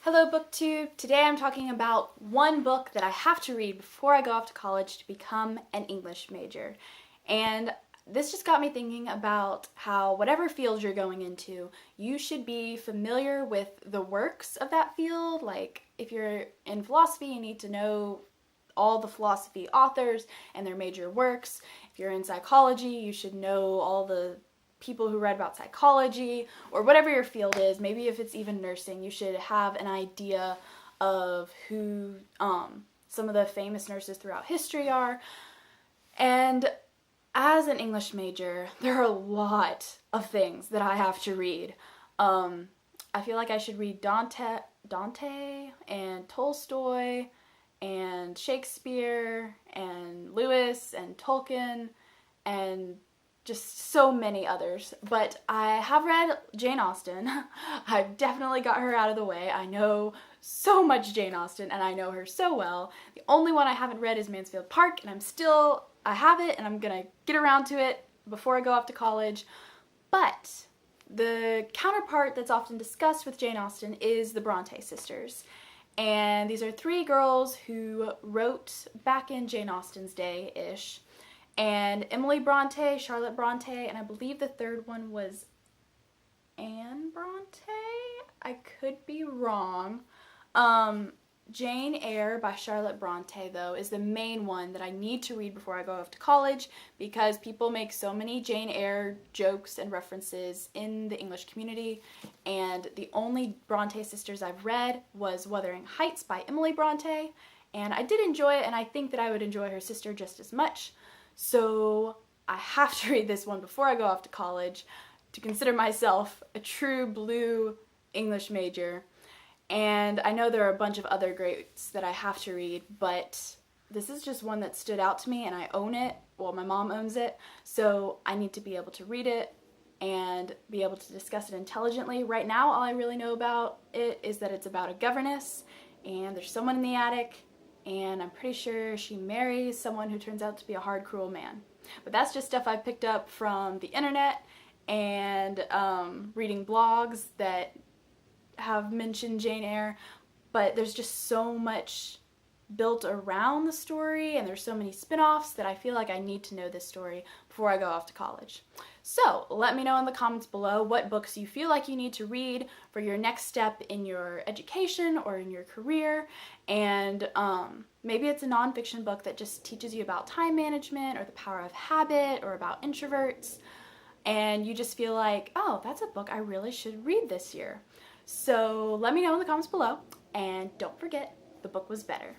Hello BookTube! Today I'm talking about one book that I have to read before I go off to college to become an English major. And this just got me thinking about how whatever field you're going into, you should be familiar with the works of that field. Like if you're in philosophy, you need to know all the philosophy authors and their major works. If you're in psychology, you should know all the people who read about psychology, or whatever your field is. Maybe if it's even nursing, you should have an idea of who some of the famous nurses throughout history are. And as an English major, there are a lot of things that I have to read. I feel like I should read Dante and Tolstoy and Shakespeare and Lewis and Tolkien and just so many others. But I have read Jane Austen. I've definitely got her out of the way. I know so much Jane Austen and I know her so well. The only one I haven't read is Mansfield Park, and I have it and I'm gonna get around to it before I go off to college. But the counterpart that's often discussed with Jane Austen is the Bronte sisters. And these are three girls who wrote back in Jane Austen's day-ish. And Emily Bronte, Charlotte Bronte, and I believe the third one was Anne Bronte? I could be wrong. Jane Eyre by Charlotte Bronte, though, is the main one that I need to read before I go off to college, because people make so many Jane Eyre jokes and references in the English community, and the only Bronte sisters I've read was Wuthering Heights by Emily Bronte, and I did enjoy it, and I think that I would enjoy her sister just as much. So I have to read this one before I go off to college to consider myself a true blue English major. And I know there are a bunch of other greats that I have to read, but this is just one that stood out to me, and I own it. Well, my mom owns it, so I need to be able to read it and be able to discuss it intelligently. Right now, all I really know about it is that it's about a governess, and there's someone in the attic, and I'm pretty sure she marries someone who turns out to be a hard, cruel man. But that's just stuff I picked up from the internet and reading blogs that have mentioned Jane Eyre. But there's just so much built around the story, and there's so many spin-offs that I feel like I need to know this story before I go off to college. So let me know in the comments below what books you feel like you need to read for your next step in your education or in your career, and maybe it's a nonfiction book that just teaches you about time management or the power of habit or about introverts, and you just feel like, oh, that's a book I really should read this year. So let me know in the comments below, and don't forget, the book was better.